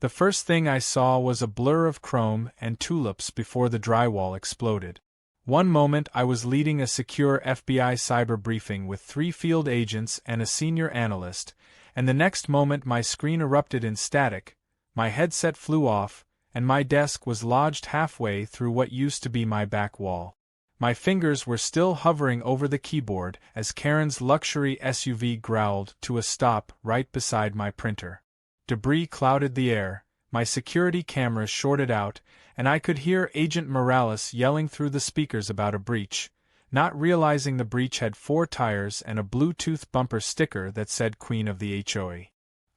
The first thing I saw was a blur of chrome and tulips before the drywall exploded. One moment I was leading a secure FBI cyber briefing with 3 field agents and a senior analyst, and the next moment my screen erupted in static, my headset flew off, and my desk was lodged halfway through what used to be my back wall. My fingers were still hovering over the keyboard as Karen's luxury SUV growled to a stop right beside my printer. Debris clouded the air, my security cameras shorted out, and I could hear Agent Morales yelling through the speakers about a breach, not realizing the breach had 4 tires and a Bluetooth bumper sticker that said Queen of the HOA.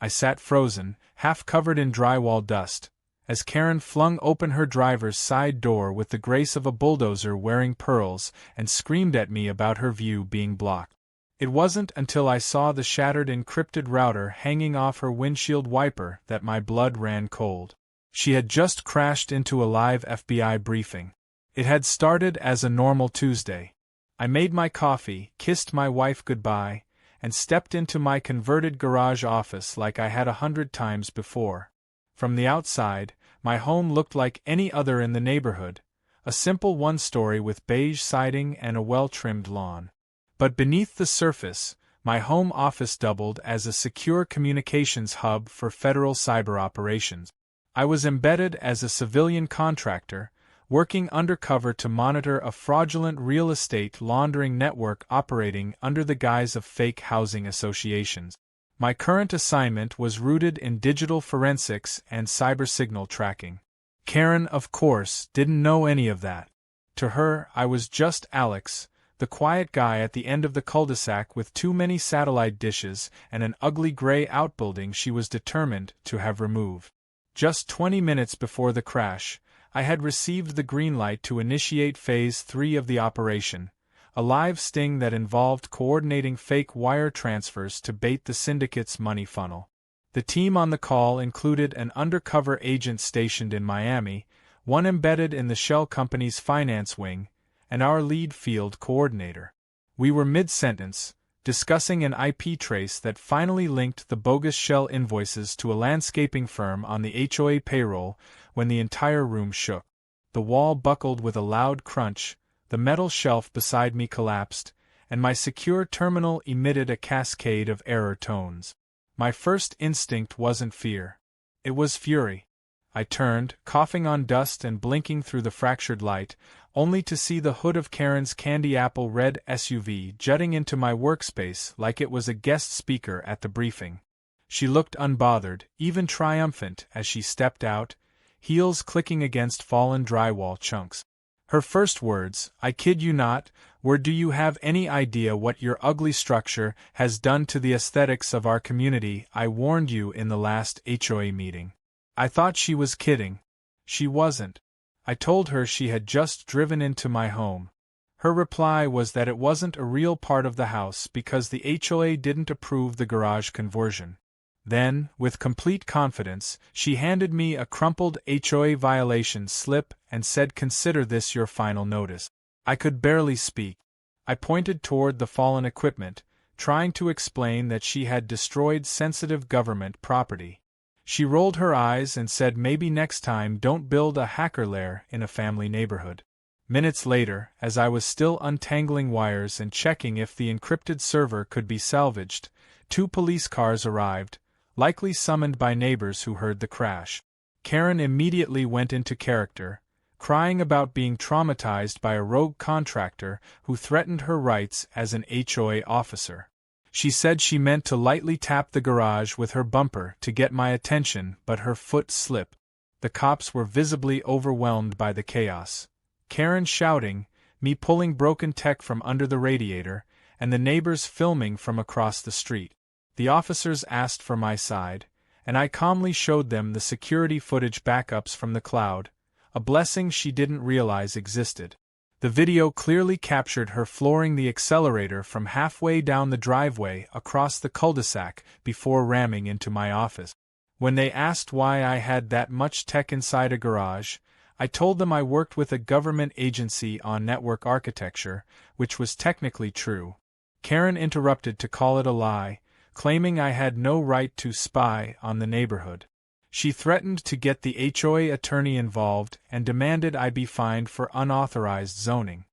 I sat frozen, half covered in drywall dust, as Karen flung open her driver's side door with the grace of a bulldozer wearing pearls and screamed at me about her view being blocked. It wasn't until I saw the shattered encrypted router hanging off her windshield wiper that my blood ran cold. She had just crashed into a live FBI briefing. It had started as a normal Tuesday. I made my coffee, kissed my wife goodbye, and stepped into my converted garage office like I had 100 times before. From the outside, my home looked like any other in the neighborhood, a simple one-story with beige siding and a well-trimmed lawn. But beneath the surface, my home office doubled as a secure communications hub for federal cyber operations. I was embedded as a civilian contractor, working undercover to monitor a fraudulent real estate laundering network operating under the guise of fake housing associations. My current assignment was rooted in digital forensics and cyber signal tracking. Karen, of course, didn't know any of that. To her, I was just Alex, the quiet guy at the end of the cul-de-sac with too many satellite dishes and an ugly gray outbuilding she was determined to have removed. Just 20 minutes before the crash, I had received the green light to initiate Phase 3 of the operation, a live sting that involved coordinating fake wire transfers to bait the syndicate's money funnel. The team on the call included an undercover agent stationed in Miami, one embedded in the shell company's finance wing, and our lead field coordinator. We were mid-sentence, discussing an IP trace that finally linked the bogus shell invoices to a landscaping firm on the HOA payroll when the entire room shook. The wall buckled with a loud crunch, the metal shelf beside me collapsed, and my secure terminal emitted a cascade of error tones. My first instinct wasn't fear. It was fury. I turned, coughing on dust and blinking through the fractured light, only to see the hood of Karen's candy apple red SUV jutting into my workspace like it was a guest speaker at the briefing. She looked unbothered, even triumphant, as she stepped out, heels clicking against fallen drywall chunks. Her first words, I kid you not, were, "Do you have any idea what your ugly structure has done to the aesthetics of our community? I warned you in the last HOA meeting." I thought she was kidding. She wasn't. I told her she had just driven into my home. Her reply was that it wasn't a real part of the house because the HOA didn't approve the garage conversion. Then, with complete confidence, she handed me a crumpled HOA violation slip and said, "Consider this your final notice." I could barely speak. I pointed toward the fallen equipment, trying to explain that she had destroyed sensitive government property. She rolled her eyes and said, "Maybe next time don't build a hacker lair in a family neighborhood." Minutes later, as I was still untangling wires and checking if the encrypted server could be salvaged, 2 police cars arrived, likely summoned by neighbors who heard the crash. Karen immediately went into character, crying about being traumatized by a rogue contractor who threatened her rights as an HOA officer. She said she meant to lightly tap the garage with her bumper to get my attention, but her foot slipped. The cops were visibly overwhelmed by the chaos. Karen shouting, me pulling broken tech from under the radiator, and the neighbors filming from across the street. The officers asked for my side, and I calmly showed them the security footage backups from the cloud, a blessing she didn't realize existed. The video clearly captured her flooring the accelerator from halfway down the driveway across the cul-de-sac before ramming into my office. When they asked why I had that much tech inside a garage, I told them I worked with a government agency on network architecture, which was technically true. Karen interrupted to call it a lie, claiming I had no right to spy on the neighborhood. She threatened to get the HOA attorney involved and demanded I be fined for unauthorized zoning.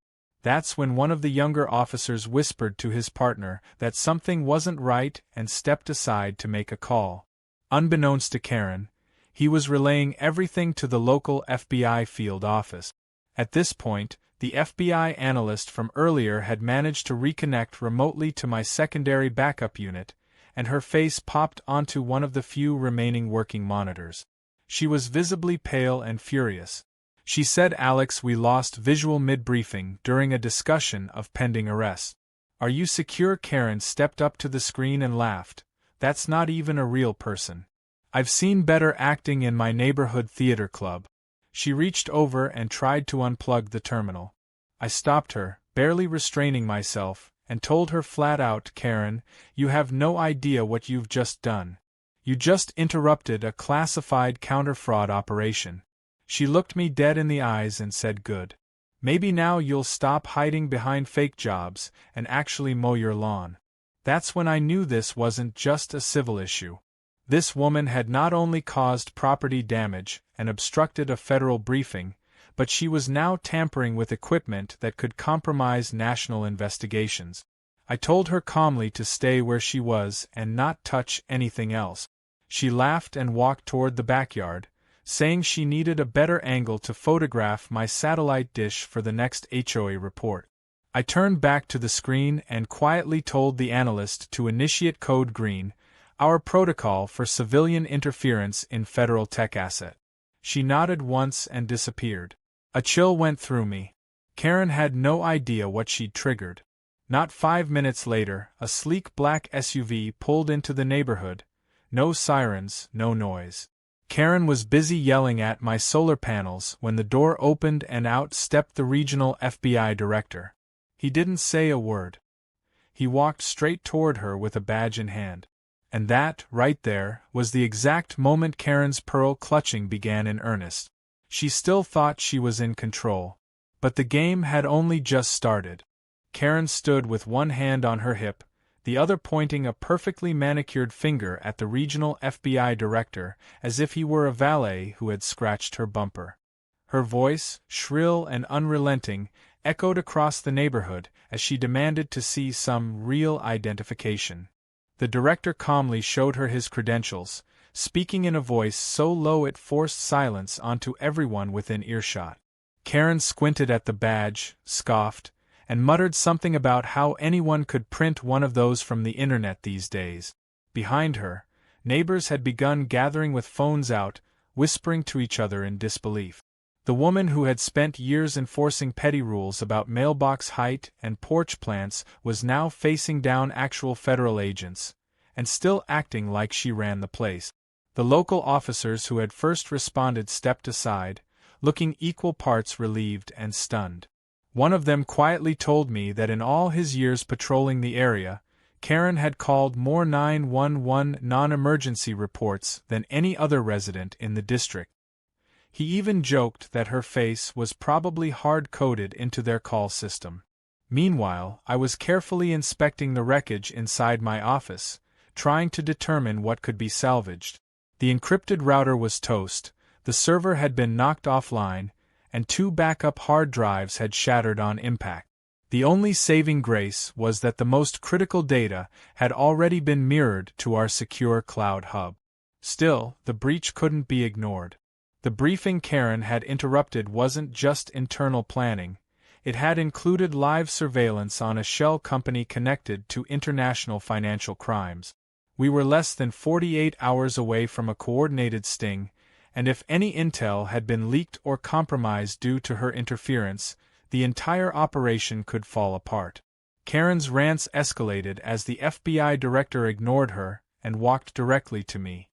That's when one of the younger officers whispered to his partner that something wasn't right and stepped aside to make a call. Unbeknownst to Karen, he was relaying everything to the local FBI field office. At this point, the FBI analyst from earlier had managed to reconnect remotely to my secondary backup unit, and her face popped onto one of the few remaining working monitors. She was visibly pale and furious. She said, "Alex, we lost visual mid-briefing during a discussion of pending arrest." "Are you secure?" Karen stepped up to the screen and laughed. "That's not even a real person. I've seen better acting in my neighborhood theater club." She reached over and tried to unplug the terminal. I stopped her, barely restraining myself, and told her flat out, "Karen, you have no idea what you've just done. You just interrupted a classified counter-fraud operation." She looked me dead in the eyes and said, "Good. Maybe now you'll stop hiding behind fake jobs and actually mow your lawn." That's when I knew this wasn't just a civil issue. This woman had not only caused property damage and obstructed a federal briefing, but she was now tampering with equipment that could compromise national investigations. I told her calmly to stay where she was and not touch anything else. She laughed and walked toward the backyard, saying she needed a better angle to photograph my satellite dish for the next HOA report. I turned back to the screen and quietly told the analyst to initiate Code Green, our protocol for civilian interference in federal tech asset. She nodded once and disappeared. A chill went through me. Karen had no idea what she'd triggered. Not 5 minutes later, a sleek black SUV pulled into the neighborhood. No sirens, no noise. Karen was busy yelling at my solar panels when the door opened and out stepped the regional FBI director. He didn't say a word. He walked straight toward her with a badge in hand. And that, right there, was the exact moment Karen's pearl clutching began in earnest. She still thought she was in control. But the game had only just started. Karen stood with one hand on her hip, the other pointing a perfectly manicured finger at the regional FBI director, as if he were a valet who had scratched her bumper. Her voice, shrill and unrelenting, echoed across the neighborhood as she demanded to see some real identification. The director calmly showed her his credentials, speaking in a voice so low it forced silence onto everyone within earshot. Karen squinted at the badge, scoffed, and muttered something about how anyone could print one of those from the internet these days. Behind her, neighbors had begun gathering with phones out, whispering to each other in disbelief. The woman who had spent years enforcing petty rules about mailbox height and porch plants was now facing down actual federal agents, and still acting like she ran the place. The local officers who had first responded stepped aside, looking equal parts relieved and stunned. One of them quietly told me that in all his years patrolling the area, Karen had called more 911 non-emergency reports than any other resident in the district. He even joked that her face was probably hard-coded into their call system. Meanwhile, I was carefully inspecting the wreckage inside my office, trying to determine what could be salvaged. The encrypted router was toast, the server had been knocked offline, and 2 backup hard drives had shattered on impact. The only saving grace was that the most critical data had already been mirrored to our secure cloud hub. Still, the breach couldn't be ignored. The briefing Karen had interrupted wasn't just internal planning, it had included live surveillance on a shell company connected to international financial crimes. We were less than 48 hours away from a coordinated sting, and if any intel had been leaked or compromised due to her interference, the entire operation could fall apart. Karen's rants escalated as the FBI director ignored her and walked directly to me.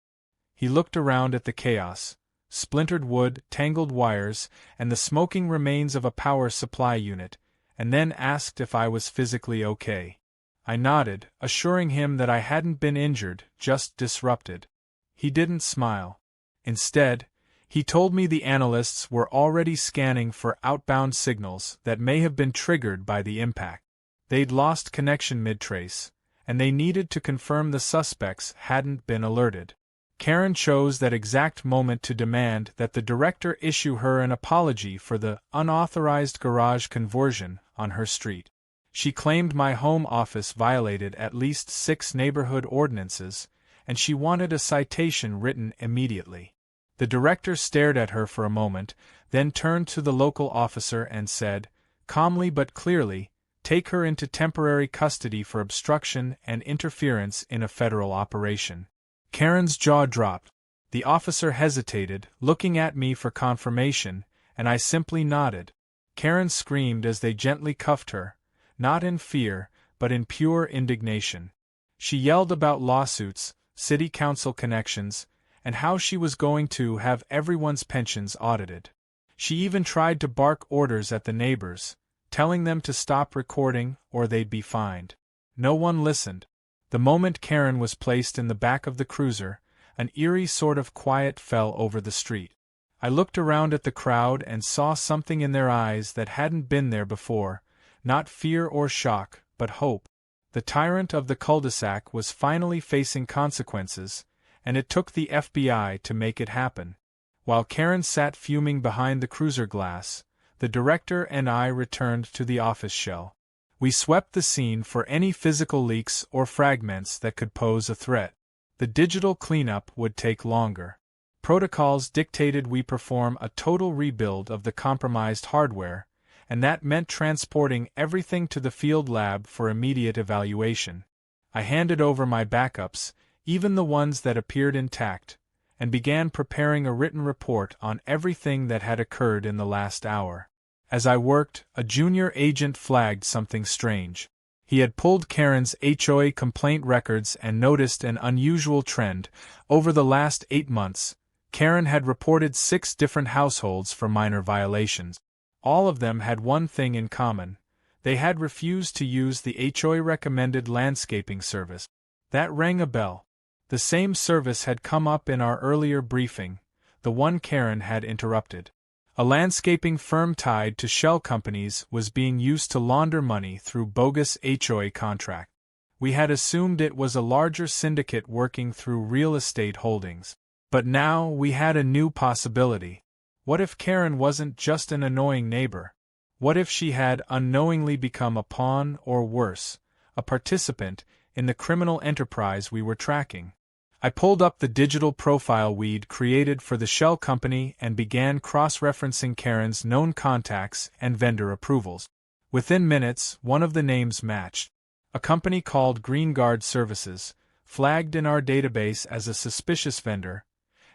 He looked around at the chaos, splintered wood, tangled wires, and the smoking remains of a power supply unit, and then asked if I was physically okay. I nodded, assuring him that I hadn't been injured, just disrupted. He didn't smile. Instead, he told me the analysts were already scanning for outbound signals that may have been triggered by the impact. They'd lost connection mid-trace, and they needed to confirm the suspects hadn't been alerted. Karen chose that exact moment to demand that the director issue her an apology for the unauthorized garage conversion on her street. She claimed my home office violated at least 6 neighborhood ordinances, and she wanted a citation written immediately. The director stared at her for a moment, then turned to the local officer and said, calmly but clearly, "Take her into temporary custody for obstruction and interference in a federal operation." Karen's jaw dropped. The officer hesitated, looking at me for confirmation, and I simply nodded. Karen screamed as they gently cuffed her, not in fear, but in pure indignation. She yelled about lawsuits, city council connections, and how she was going to have everyone's pensions audited. She even tried to bark orders at the neighbors, telling them to stop recording or they'd be fined. No one listened. The moment Karen was placed in the back of the cruiser, an eerie sort of quiet fell over the street. I looked around at the crowd and saw something in their eyes that hadn't been there before, not fear or shock, but hope. The tyrant of the cul-de-sac was finally facing consequences, and it took the FBI to make it happen. While Karen sat fuming behind the cruiser glass, the director and I returned to the office shell. We swept the scene for any physical leaks or fragments that could pose a threat. The digital cleanup would take longer. Protocols dictated we perform a total rebuild of the compromised hardware, and that meant transporting everything to the field lab for immediate evaluation. I handed over my backups, even the ones that appeared intact, and began preparing a written report on everything that had occurred in the last hour. As I worked, a junior agent flagged something strange. He had pulled Karen's HOA complaint records and noticed an unusual trend. Over the last 8 months, Karen had reported 6 different households for minor violations. All of them had one thing in common: they had refused to use the HOA-recommended landscaping service. That rang a bell. The same service had come up in our earlier briefing, the one Karen had interrupted. A landscaping firm tied to shell companies was being used to launder money through bogus HOA contracts. We had assumed it was a larger syndicate working through real estate holdings. But now we had a new possibility. What if Karen wasn't just an annoying neighbor? What if she had unknowingly become a pawn or worse, a participant in the criminal enterprise we were tracking? I pulled up the digital profile we'd created for the shell company and began cross-referencing Karen's known contacts and vendor approvals. Within minutes, one of the names matched. A company called Green Guard Services, flagged in our database as a suspicious vendor,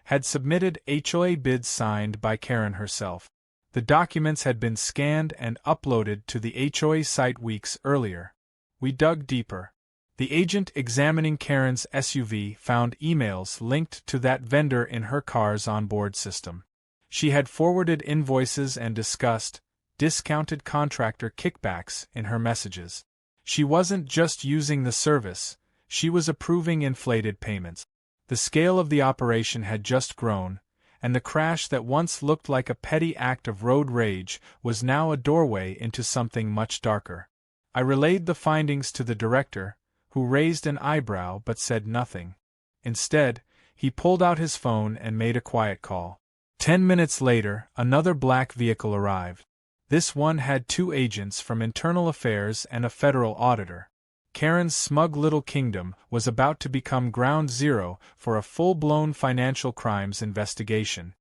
had submitted HOA bids signed by Karen herself. The documents had been scanned and uploaded to the HOA site weeks earlier. We dug deeper. The agent examining Karen's SUV found emails linked to that vendor in her car's onboard system. She had forwarded invoices and discussed discounted contractor kickbacks in her messages. She wasn't just using the service, she was approving inflated payments. The scale of the operation had just grown, and the crash that once looked like a petty act of road rage was now a doorway into something much darker. I relayed the findings to the director, who raised an eyebrow but said nothing. Instead, he pulled out his phone and made a quiet call. 10 minutes later, another black vehicle arrived. This one had 2 agents from Internal Affairs and a federal auditor. Karen's smug little kingdom was about to become ground zero for a full-blown financial crimes investigation.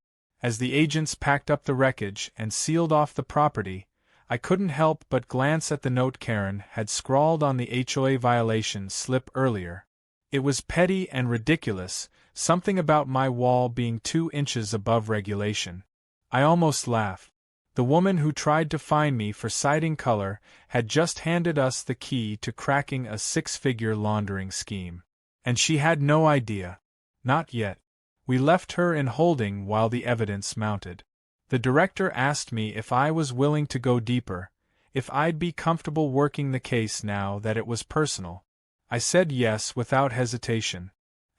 As the agents packed up the wreckage and sealed off the property, I couldn't help but glance at the note Karen had scrawled on the HOA violation slip earlier. It was petty and ridiculous, something about my wall being 2 inches above regulation. I almost laughed. The woman who tried to fine me for citing color had just handed us the key to cracking a 6-figure laundering scheme. And she had no idea. Not yet. We left her in holding while the evidence mounted. The director asked me if I was willing to go deeper, if I'd be comfortable working the case now that it was personal. I said yes without hesitation.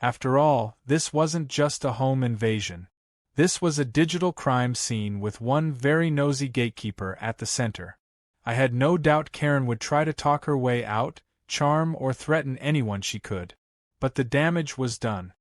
After all, this wasn't just a home invasion. This was a digital crime scene with one very nosy gatekeeper at the center. I had no doubt Karen would try to talk her way out, charm or threaten anyone she could. But the damage was done.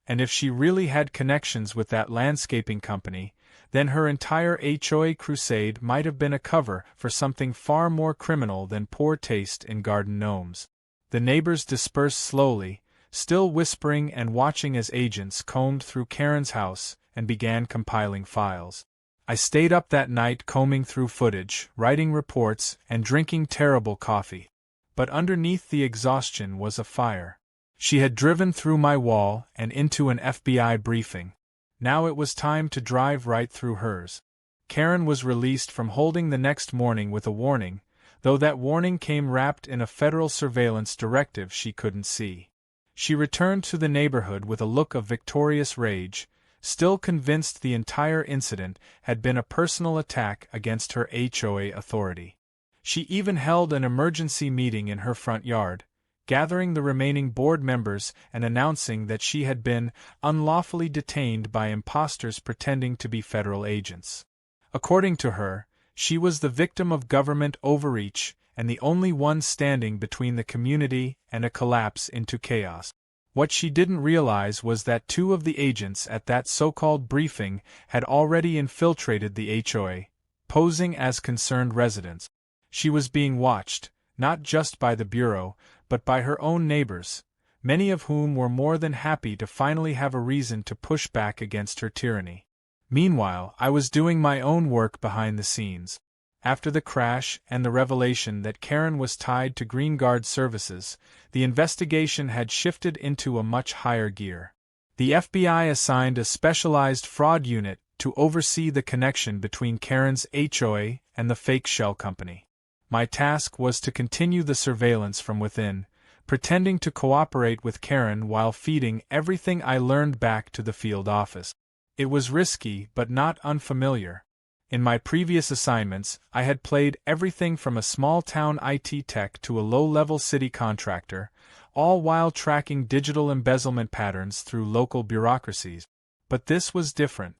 And if she really had connections with that landscaping company, then her entire HOA crusade might have been a cover for something far more criminal than poor taste in garden gnomes. The neighbors dispersed slowly, still whispering and watching as agents combed through Karen's house and began compiling files. I stayed up that night combing through footage, writing reports, and drinking terrible coffee. But underneath the exhaustion was a fire. She had driven through my wall and into an FBI briefing. Now it was time to drive right through hers. Karen was released from holding the next morning with a warning, though that warning came wrapped in a federal surveillance directive she couldn't see. She returned to the neighborhood with a look of victorious rage, still convinced the entire incident had been a personal attack against her HOA authority. She even held an emergency meeting in her front yard, gathering the remaining board members and announcing that she had been unlawfully detained by imposters pretending to be federal agents. According to her, she was the victim of government overreach and the only one standing between the community and a collapse into chaos. What she didn't realize was that two of the agents at that so-called briefing had already infiltrated the HOA, posing as concerned residents. She was being watched, not just by the Bureau, but by her own neighbors, many of whom were more than happy to finally have a reason to push back against her tyranny. Meanwhile, I was doing my own work behind the scenes. After the crash and the revelation that Karen was tied to Green Guard services, the investigation had shifted into a much higher gear. The FBI assigned a specialized fraud unit to oversee the connection between Karen's HOA and the fake shell company. My task was to continue the surveillance from within, pretending to cooperate with Karen while feeding everything I learned back to the field office. It was risky but not unfamiliar. In my previous assignments, I had played everything from a small-town IT tech to a low-level city contractor, all while tracking digital embezzlement patterns through local bureaucracies. But this was different.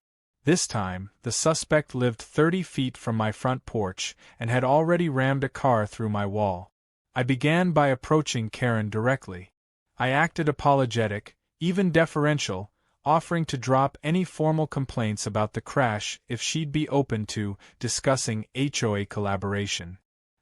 This time, the suspect lived 30 feet from my front porch and had already rammed a car through my wall. I began by approaching Karen directly. I acted apologetic, even deferential, offering to drop any formal complaints about the crash if she'd be open to discussing HOA collaboration.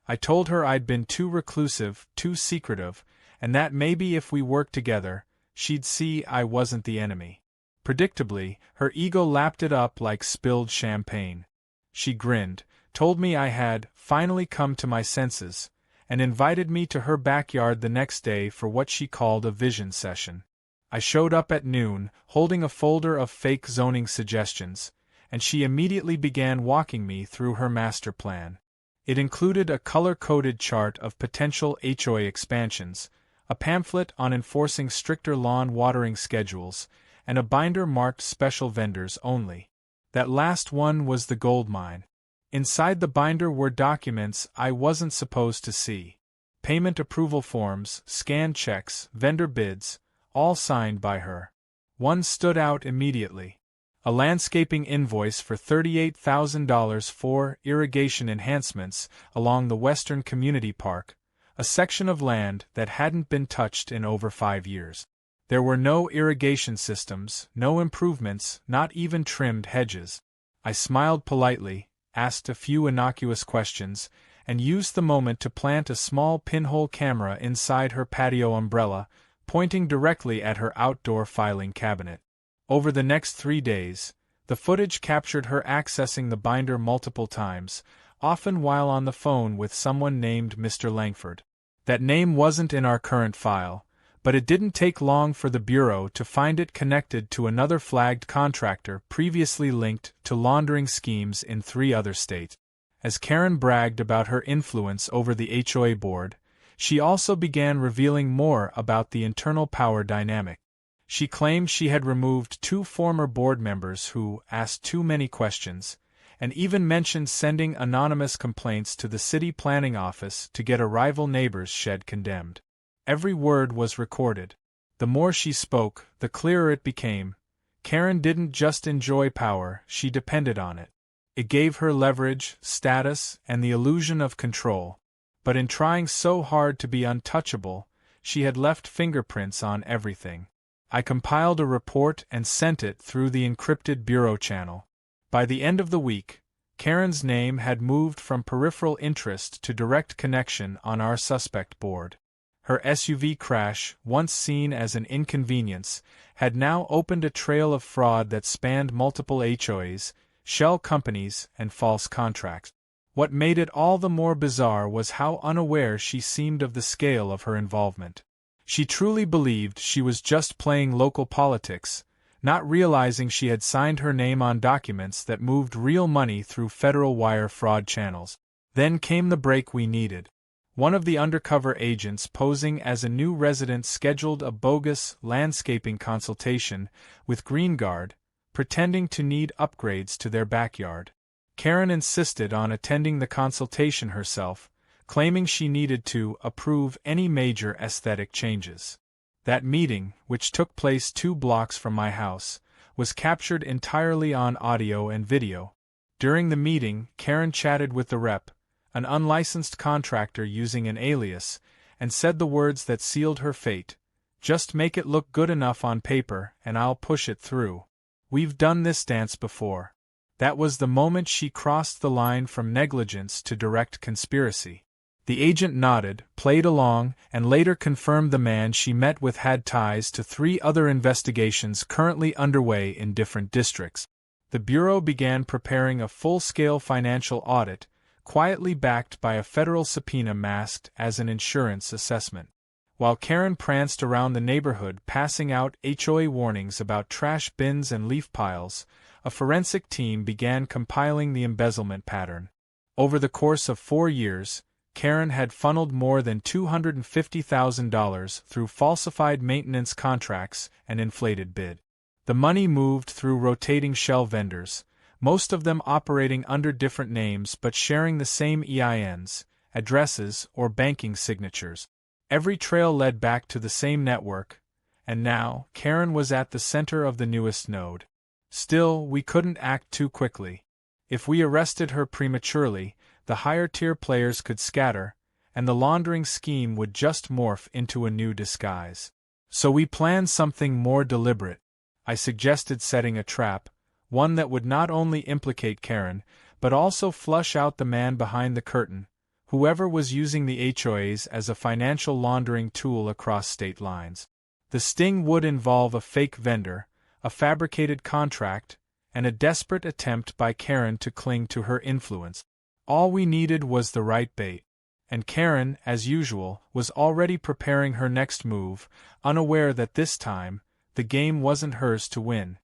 I told her I'd been too reclusive, too secretive, and that maybe if we worked together, she'd see I wasn't the enemy. Predictably, her ego lapped it up like spilled champagne. She grinned, told me I had finally come to my senses, and invited me to her backyard the next day for what she called a vision session. I showed up at noon, holding a folder of fake zoning suggestions, and she immediately began walking me through her master plan. It included a color-coded chart of potential HOA expansions, a pamphlet on enforcing stricter lawn watering schedules, and a binder marked special vendors only. That last one was the goldmine. Inside the binder were documents I wasn't supposed to see. Payment approval forms, scanned checks, vendor bids, all signed by her. One stood out immediately. A landscaping invoice for $38,000 for irrigation enhancements along the Western Community Park, a section of land that hadn't been touched in over 5 years. There were no irrigation systems, no improvements, not even trimmed hedges. I smiled politely, asked a few innocuous questions, and used the moment to plant a small pinhole camera inside her patio umbrella, pointing directly at her outdoor filing cabinet. Over the next 3 days, the footage captured her accessing the binder multiple times, often while on the phone with someone named Mr. Langford. That name wasn't in our current file, but it didn't take long for the Bureau to find it connected to another flagged contractor previously linked to laundering schemes in 3 other states. As Karen bragged about her influence over the HOA board, she also began revealing more about the internal power dynamic. She claimed she had removed 2 former board members who asked too many questions, and even mentioned sending anonymous complaints to the city planning office to get a rival neighbor's shed condemned. Every word was recorded. The more she spoke, the clearer it became. Karen didn't just enjoy power, she depended on it. It gave her leverage, status, and the illusion of control. But in trying so hard to be untouchable, she had left fingerprints on everything. I compiled a report and sent it through the encrypted bureau channel. By the end of the week, Karen's name had moved from peripheral interest to direct connection on our suspect board. Her SUV crash, once seen as an inconvenience, had now opened a trail of fraud that spanned multiple HOAs, shell companies, and false contracts. What made it all the more bizarre was how unaware she seemed of the scale of her involvement. She truly believed she was just playing local politics, not realizing she had signed her name on documents that moved real money through federal wire fraud channels. Then came the break we needed. One of the undercover agents posing as a new resident scheduled a bogus landscaping consultation with GreenGuard, pretending to need upgrades to their backyard. Karen insisted on attending the consultation herself, claiming she needed to approve any major aesthetic changes. That meeting, which took place 2 blocks from my house, was captured entirely on audio and video. During the meeting, Karen chatted with the rep, an unlicensed contractor using an alias, and said the words that sealed her fate: "Just make it look good enough on paper, and I'll push it through. We've done this dance before." That was the moment she crossed the line from negligence to direct conspiracy. The agent nodded, played along, and later confirmed the man she met with had ties to 3 other investigations currently underway in different districts. The Bureau began preparing a full-scale financial audit, quietly backed by a federal subpoena masked as an insurance assessment. While Karen pranced around the neighborhood passing out HOA warnings about trash bins and leaf piles, a forensic team began compiling the embezzlement pattern. Over the course of 4 years, Karen had funneled more than $250,000 through falsified maintenance contracts and inflated bid. The money moved through rotating shell vendors, most of them operating under different names but sharing the same EINs, addresses, or banking signatures. Every trail led back to the same network, and now Karen was at the center of the newest node. Still, we couldn't act too quickly. If we arrested her prematurely, the higher-tier players could scatter, and the laundering scheme would just morph into a new disguise. So we planned something more deliberate. I suggested setting a trap, one that would not only implicate Karen, but also flush out the man behind the curtain, whoever was using the HOAs as a financial laundering tool across state lines. The sting would involve a fake vendor, a fabricated contract, and a desperate attempt by Karen to cling to her influence. All we needed was the right bait. And Karen, as usual, was already preparing her next move, unaware that this time, the game wasn't hers to win.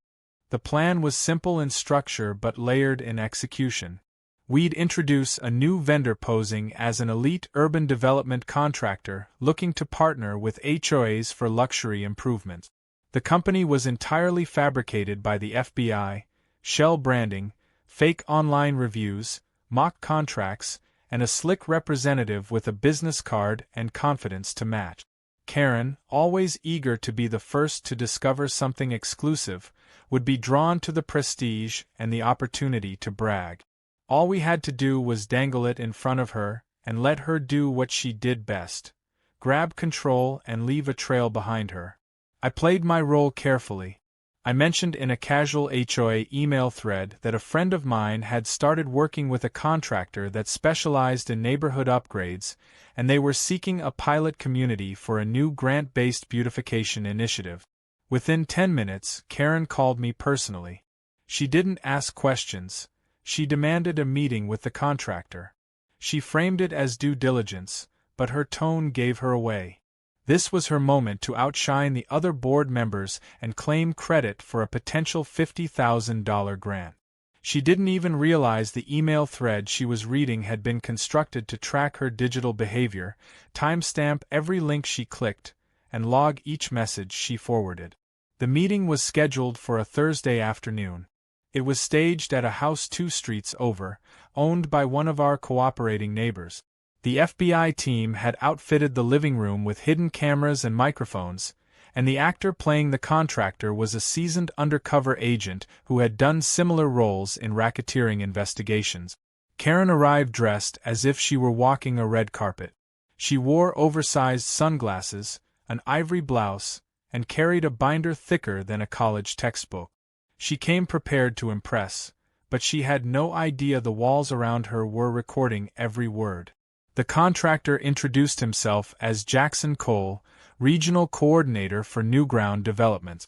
The plan was simple in structure but layered in execution. We'd introduce a new vendor posing as an elite urban development contractor looking to partner with HOAs for luxury improvements. The company was entirely fabricated by the FBI, shell branding, fake online reviews, mock contracts, and a slick representative with a business card and confidence to match. Karen, always eager to be the first to discover something exclusive, would be drawn to the prestige and the opportunity to brag. All we had to do was dangle it in front of her and let her do what she did best: grab control and leave a trail behind her. I played my role carefully. I mentioned in a casual HOA email thread that a friend of mine had started working with a contractor that specialized in neighborhood upgrades, and they were seeking a pilot community for a new grant-based beautification initiative. Within 10 minutes, Karen called me personally. She didn't ask questions. She demanded a meeting with the contractor. She framed it as due diligence, but her tone gave her away. This was her moment to outshine the other board members and claim credit for a potential $50,000 grant. She didn't even realize the email thread she was reading had been constructed to track her digital behavior, timestamp every link she clicked, and log each message she forwarded. The meeting was scheduled for a Thursday afternoon. It was staged at a house 2 streets over, owned by one of our cooperating neighbors. The FBI team had outfitted the living room with hidden cameras and microphones, and the actor playing the contractor was a seasoned undercover agent who had done similar roles in racketeering investigations. Karen arrived dressed as if she were walking a red carpet. She wore oversized sunglasses, an ivory blouse, and carried a binder thicker than a college textbook. She came prepared to impress, but she had no idea the walls around her were recording every word. The contractor introduced himself as Jackson Cole, Regional Coordinator for Newground Development.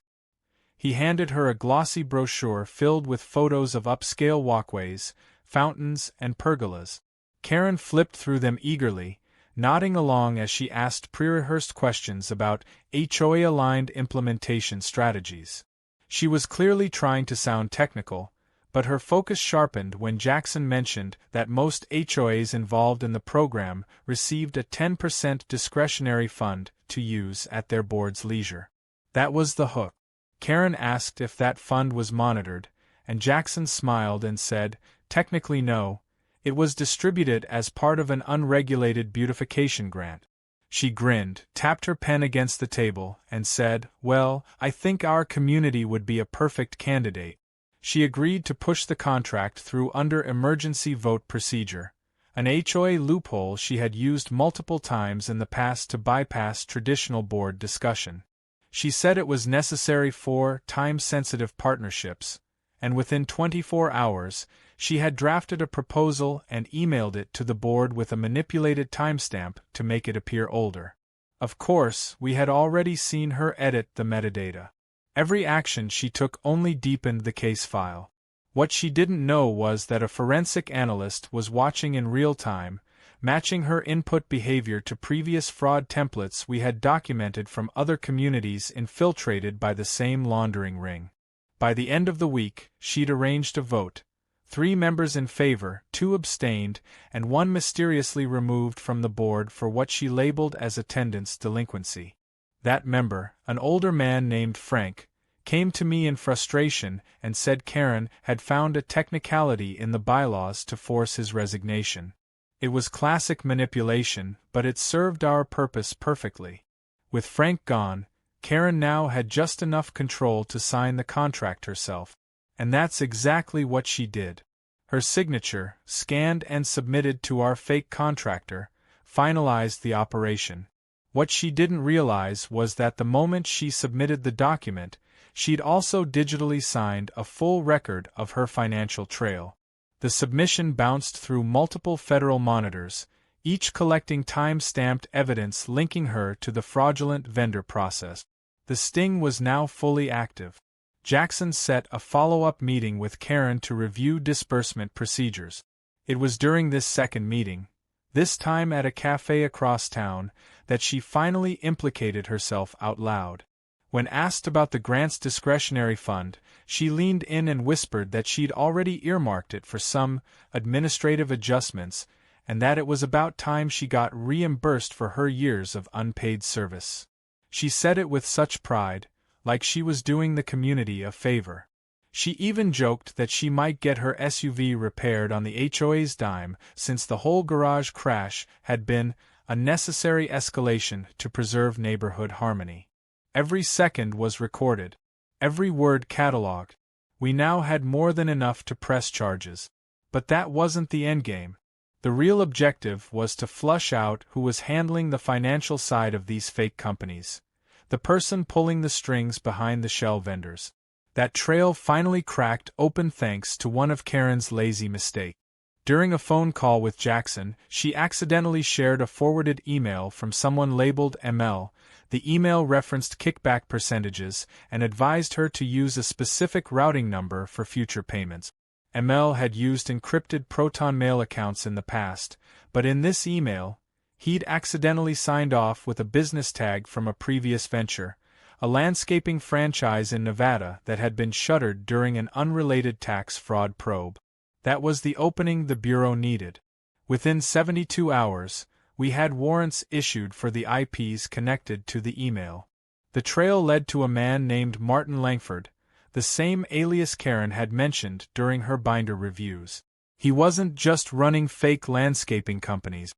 He handed her a glossy brochure filled with photos of upscale walkways, fountains, and pergolas. Karen flipped through them eagerly, nodding along as she asked pre-rehearsed questions about HOA-aligned implementation strategies. She was clearly trying to sound technical, but her focus sharpened when Jackson mentioned that most HOAs involved in the program received a 10% discretionary fund to use at their board's leisure. That was the hook. Karen asked if that fund was monitored, and Jackson smiled and said, "Technically no. It was distributed as part of an unregulated beautification grant." She grinned, tapped her pen against the table, and said, "Well, I think our community would be a perfect candidate." She agreed to push the contract through under emergency vote procedure, an HOA loophole she had used multiple times in the past to bypass traditional board discussion. She said it was necessary for time-sensitive partnerships, and within 24 hours, she had drafted a proposal and emailed it to the board with a manipulated timestamp to make it appear older. Of course, we had already seen her edit the metadata. Every action she took only deepened the case file. What she didn't know was that a forensic analyst was watching in real time, matching her input behavior to previous fraud templates we had documented from other communities infiltrated by the same laundering ring. By the end of the week, she'd arranged a vote. 3 members in favor, 2 abstained, and 1 mysteriously removed from the board for what she labeled as attendance delinquency. That member, an older man named Frank, came to me in frustration and said Karen had found a technicality in the bylaws to force his resignation. It was classic manipulation, but it served our purpose perfectly. With Frank gone, Karen now had just enough control to sign the contract herself. And that's exactly what she did. Her signature, scanned and submitted to our fake contractor, finalized the operation. What she didn't realize was that the moment she submitted the document, she'd also digitally signed a full record of her financial trail. The submission bounced through multiple federal monitors, each collecting time-stamped evidence linking her to the fraudulent vendor process. The sting was now fully active. Jackson set a follow-up meeting with Karen to review disbursement procedures. It was during this second meeting, this time at a cafe across town, that she finally implicated herself out loud. When asked about the grant's discretionary fund, she leaned in and whispered that she'd already earmarked it for some administrative adjustments, and that it was about time she got reimbursed for her years of unpaid service. She said it with such pride, like she was doing the community a favor. She even joked that she might get her SUV repaired on the HOA's dime, since the whole garage crash had been a necessary escalation to preserve neighborhood harmony. Every second was recorded, every word cataloged. We now had more than enough to press charges. But that wasn't the endgame. The real objective was to flush out who was handling the financial side of these fake companies. The person pulling the strings behind the shell vendors. That trail finally cracked open thanks to one of Karen's lazy mistakes. During a phone call with Jackson, she accidentally shared a forwarded email from someone labeled ML. The email referenced kickback percentages and advised her to use a specific routing number for future payments. ML had used encrypted Proton Mail accounts in the past, but in this email, he'd accidentally signed off with a business tag from a previous venture, a landscaping franchise in Nevada that had been shuttered during an unrelated tax fraud probe. That was the opening the Bureau needed. Within 72 hours, we had warrants issued for the IPs connected to the email. The trail led to a man named Martin Langford, the same alias Karen had mentioned during her binder reviews. He wasn't just running fake landscaping companies.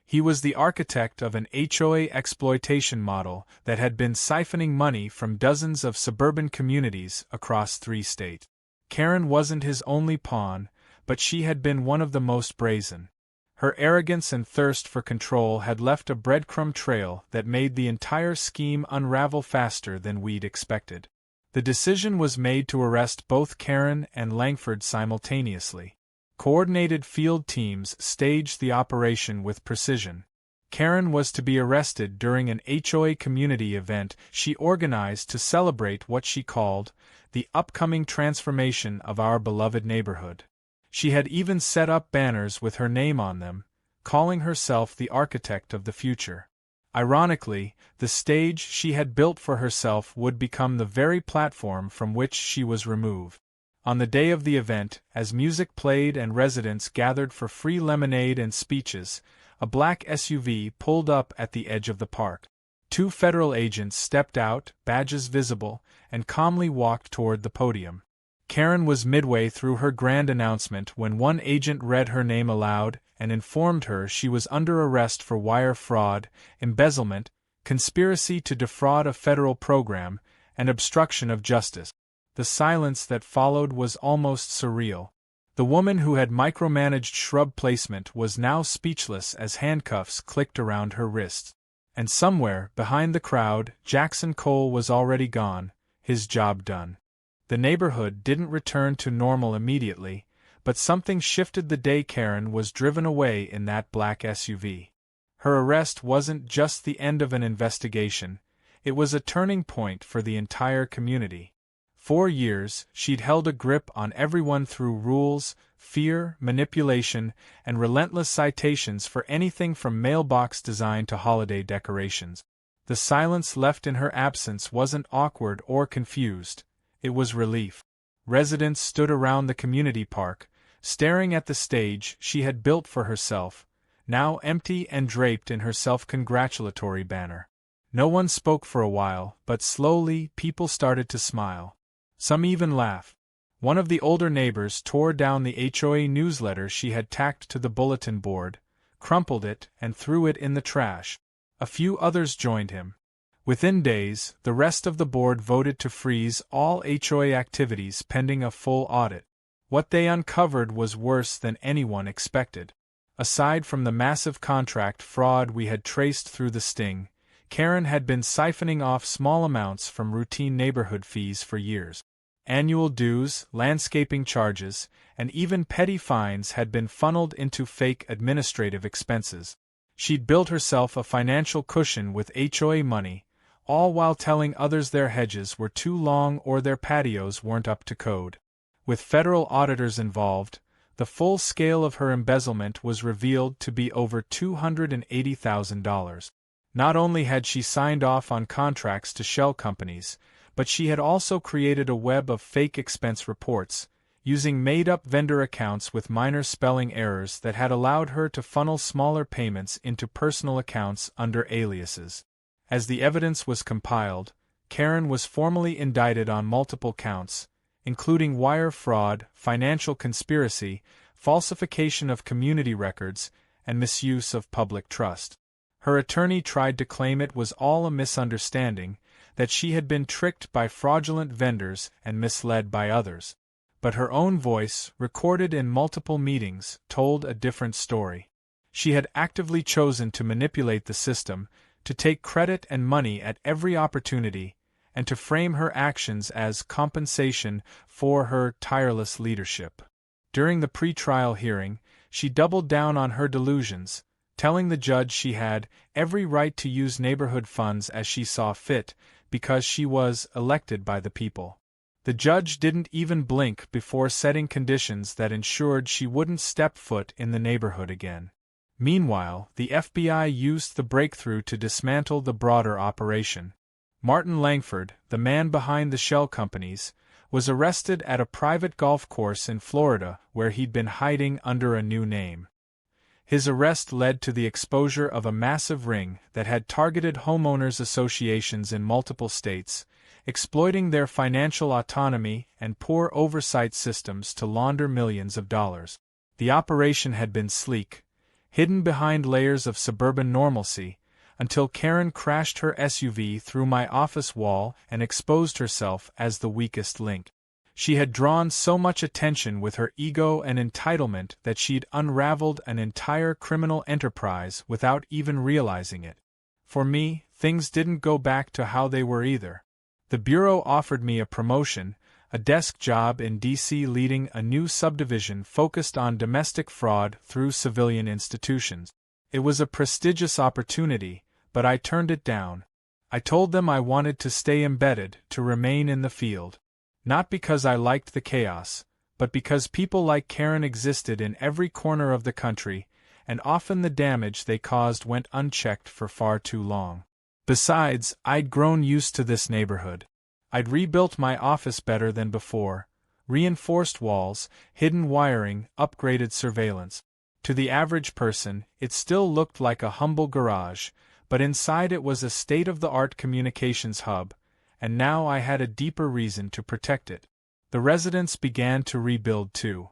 He was the architect of an HOA exploitation model that had been siphoning money from dozens of suburban communities across 3 states. Karen wasn't his only pawn, but she had been one of the most brazen. Her arrogance and thirst for control had left a breadcrumb trail that made the entire scheme unravel faster than we'd expected. The decision was made to arrest both Karen and Langford simultaneously. Coordinated field teams staged the operation with precision. Karen was to be arrested during an HOA community event she organized to celebrate what she called the upcoming transformation of our beloved neighborhood. She had even set up banners with her name on them, calling herself the architect of the future. Ironically, the stage she had built for herself would become the very platform from which she was removed. On the day of the event, as music played and residents gathered for free lemonade and speeches, a black SUV pulled up at the edge of the park. 2 federal agents stepped out, badges visible, and calmly walked toward the podium. Karen was midway through her grand announcement when one agent read her name aloud and informed her she was under arrest for wire fraud, embezzlement, conspiracy to defraud a federal program, and obstruction of justice. The silence that followed was almost surreal. The woman who had micromanaged shrub placement was now speechless as handcuffs clicked around her wrists. And somewhere, behind the crowd, Jackson Cole was already gone, his job done. The neighborhood didn't return to normal immediately, but something shifted the day Karen was driven away in that black SUV. Her arrest wasn't just the end of an investigation, it was a turning point for the entire community. 4 years, she'd held a grip on everyone through rules, fear, manipulation, and relentless citations for anything from mailbox design to holiday decorations. The silence left in her absence wasn't awkward or confused. It was relief. Residents stood around the community park, staring at the stage she had built for herself, now empty and draped in her self-congratulatory banner. No one spoke for a while, but slowly people started to smile. Some even laughed. One of the older neighbors tore down the HOA newsletter she had tacked to the bulletin board, crumpled it, and threw it in the trash. A few others joined him. Within days, the rest of the board voted to freeze all HOA activities pending a full audit. What they uncovered was worse than anyone expected. Aside from the massive contract fraud we had traced through the sting, Karen had been siphoning off small amounts from routine neighborhood fees for years. Annual dues, landscaping charges, and even petty fines had been funneled into fake administrative expenses. She'd built herself a financial cushion with HOA money, all while telling others their hedges were too long or their patios weren't up to code. With federal auditors involved, the full scale of her embezzlement was revealed to be over $280,000. Not only had she signed off on contracts to shell companies, but she had also created a web of fake expense reports, using made-up vendor accounts with minor spelling errors that had allowed her to funnel smaller payments into personal accounts under aliases. As the evidence was compiled, Karen was formally indicted on multiple counts, including wire fraud, financial conspiracy, falsification of community records, and misuse of public trust. Her attorney tried to claim it was all a misunderstanding, that she had been tricked by fraudulent vendors and misled by others. But her own voice, recorded in multiple meetings, told a different story. She had actively chosen to manipulate the system, to take credit and money at every opportunity, and to frame her actions as compensation for her tireless leadership. During the pre-trial hearing, she doubled down on her delusions, telling the judge she had every right to use neighborhood funds as she saw fit, because she was elected by the people. The judge didn't even blink before setting conditions that ensured she wouldn't step foot in the neighborhood again. Meanwhile, the FBI used the breakthrough to dismantle the broader operation. Martin Langford, the man behind the shell companies, was arrested at a private golf course in Florida where he'd been hiding under a new name. His arrest led to the exposure of a massive ring that had targeted homeowners associations in multiple states, exploiting their financial autonomy and poor oversight systems to launder millions of dollars. The operation had been sleek, hidden behind layers of suburban normalcy, until Karen crashed her SUV through my office wall and exposed herself as the weakest link. She had drawn so much attention with her ego and entitlement that she'd unraveled an entire criminal enterprise without even realizing it. For me, things didn't go back to how they were either. The bureau offered me a promotion, a desk job in D.C. leading a new subdivision focused on domestic fraud through civilian institutions. It was a prestigious opportunity, but I turned it down. I told them I wanted to stay embedded, to remain in the field. Not because I liked the chaos, but because people like Karen existed in every corner of the country, and often the damage they caused went unchecked for far too long. Besides, I'd grown used to this neighborhood. I'd rebuilt my office better than before, reinforced walls, hidden wiring, upgraded surveillance. To the average person, it still looked like a humble garage, but inside it was a state-of-the-art communications hub, and now I had a deeper reason to protect it. The residents began to rebuild too.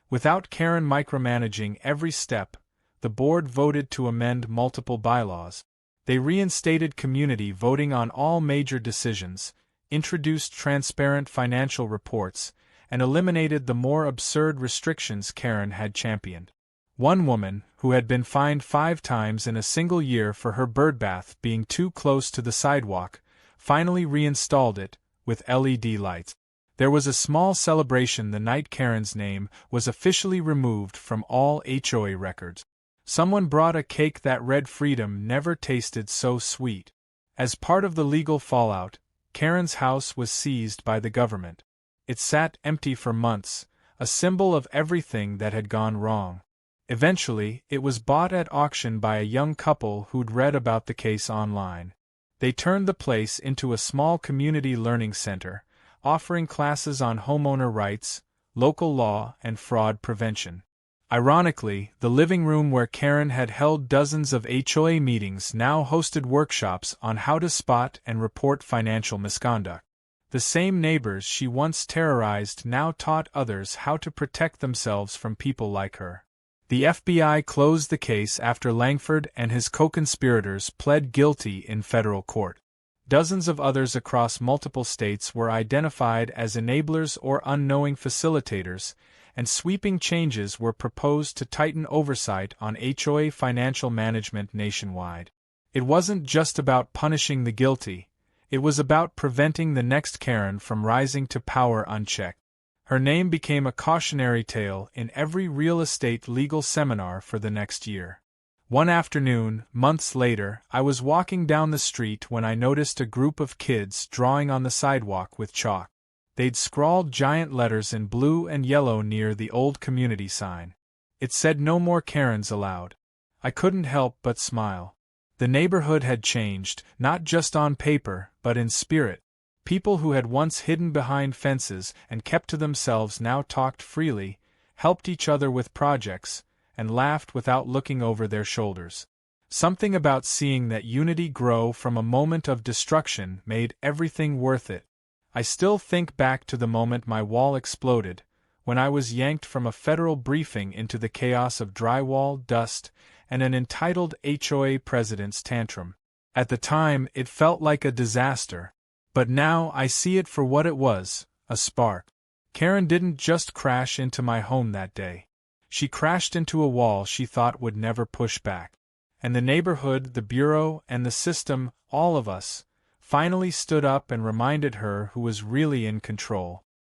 Without Karen micromanaging every step, the board voted to amend multiple bylaws. They reinstated community voting on all major decisions, introduced transparent financial reports, and eliminated the more absurd restrictions Karen had championed. One woman, who had been fined 5 times in a single year for her birdbath being too close to the sidewalk, finally reinstalled it, with LED lights. There was a small celebration the night Karen's name was officially removed from all HOA records. Someone brought a cake that read "Freedom never tasted so sweet." As part of the legal fallout, Karen's house was seized by the government. It sat empty for months, a symbol of everything that had gone wrong. Eventually, it was bought at auction by a young couple who'd read about the case online. They turned the place into a small community learning center, offering classes on homeowner rights, local law, and fraud prevention. Ironically, the living room where Karen had held dozens of HOA meetings now hosted workshops on how to spot and report financial misconduct. The same neighbors she once terrorized now taught others how to protect themselves from people like her. The FBI closed the case after Langford and his co-conspirators pled guilty in federal court. Dozens of others across multiple states were identified as enablers or unknowing facilitators, and sweeping changes were proposed to tighten oversight on HOA financial management nationwide. It wasn't just about punishing the guilty, it was about preventing the next Karen from rising to power unchecked. Her name became a cautionary tale in every real estate legal seminar for the next year. One afternoon, months later, I was walking down the street when I noticed a group of kids drawing on the sidewalk with chalk. They'd scrawled giant letters in blue and yellow near the old community sign. It said "No more Karens allowed." I couldn't help but smile. The neighborhood had changed, not just on paper, but in spirit. People who had once hidden behind fences and kept to themselves now talked freely, helped each other with projects, and laughed without looking over their shoulders. Something about seeing that unity grow from a moment of destruction made everything worth it. I still think back to the moment my wall exploded, when I was yanked from a federal briefing into the chaos of drywall, dust, and an entitled HOA president's tantrum. At the time, it felt like a disaster. But now I see it for what it was, a spark. Karen didn't just crash into my home that day. She crashed into a wall she thought would never push back. And the neighborhood, the bureau, and the system, all of us, finally stood up and reminded her who was really in control.